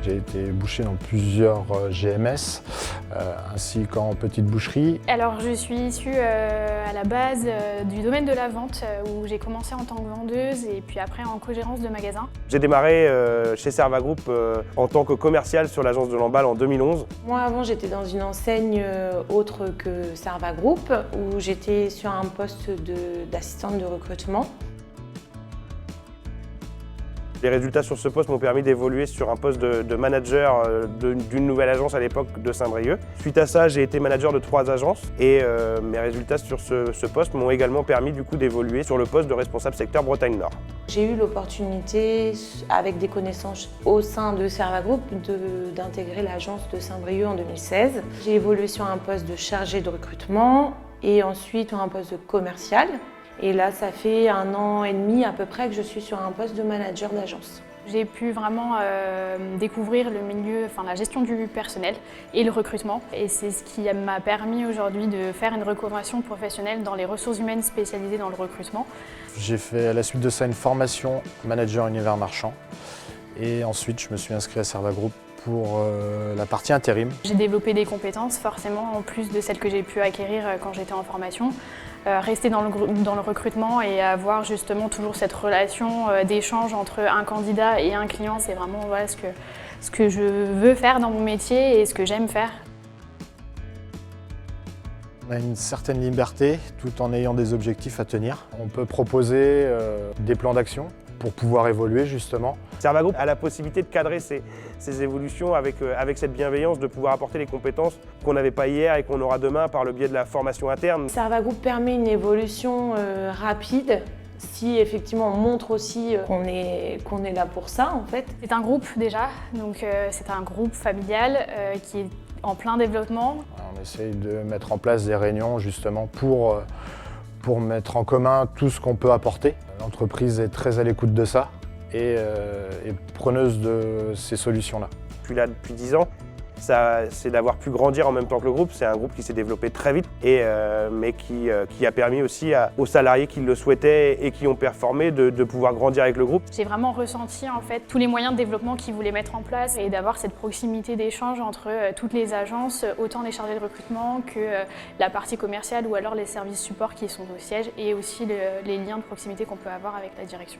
J'ai été boucher dans plusieurs GMS, ainsi qu'en petite boucherie. Alors je suis issue à la base du domaine de la vente, où j'ai commencé en tant que vendeuse et puis après en co-gérance de magasin. J'ai démarré chez Serva Group en tant que commercial sur l'agence de l'emballe en 2011. Moi avant j'étais dans une enseigne autre que Serva Group où j'étais sur un poste d'assistante de recrutement. Les résultats sur ce poste m'ont permis d'évoluer sur un poste de manager d'une nouvelle agence à l'époque de Saint-Brieuc. Suite à ça, j'ai été manager de 3 agences et mes résultats sur ce poste m'ont également permis du coup d'évoluer sur le poste de responsable secteur Bretagne Nord. J'ai eu l'opportunité, avec des connaissances au sein de Serva Group, d'intégrer l'agence de Saint-Brieuc en 2016. J'ai évolué sur un poste de chargé de recrutement et ensuite sur un poste de commercial. Et là, ça fait 1 an et demi à peu près que je suis sur un poste de manager d'agence. J'ai pu vraiment découvrir le milieu, la gestion du personnel et le recrutement. Et c'est ce qui m'a permis aujourd'hui de faire une reconversion professionnelle dans les ressources humaines spécialisées dans le recrutement. J'ai fait à la suite de ça une formation manager univers marchand. Et ensuite, je me suis inscrit à Serva Group pour la partie intérim. J'ai développé des compétences forcément en plus de celles que j'ai pu acquérir quand j'étais en formation. Rester dans le recrutement et avoir justement toujours cette relation d'échange entre un candidat et un client, c'est vraiment ce que je veux faire dans mon métier et ce que j'aime faire. On a une certaine liberté tout en ayant des objectifs à tenir. On peut proposer des plans d'action pour pouvoir évoluer justement. Serva Group a la possibilité de cadrer ces évolutions avec cette bienveillance, de pouvoir apporter les compétences qu'on n'avait pas hier et qu'on aura demain par le biais de la formation interne. Serva Group permet une évolution rapide si effectivement on montre aussi qu'on est là pour ça en fait. C'est un groupe déjà, donc c'est un groupe familial qui est en plein développement. On essaye de mettre en place des réunions justement pour mettre en commun tout ce qu'on peut apporter. L'entreprise est très à l'écoute de ça et preneuse de ces solutions-là. Je suis là depuis 10 ans, c'est d'avoir pu grandir en même temps que le groupe. C'est un groupe qui s'est développé très vite, mais qui a permis aussi aux salariés qui le souhaitaient et qui ont performé de pouvoir grandir avec le groupe. J'ai vraiment ressenti en fait tous les moyens de développement qu'ils voulaient mettre en place et d'avoir cette proximité d'échange entre toutes les agences, autant les chargés de recrutement que la partie commerciale ou alors les services support qui sont au siège et aussi les liens de proximité qu'on peut avoir avec la direction.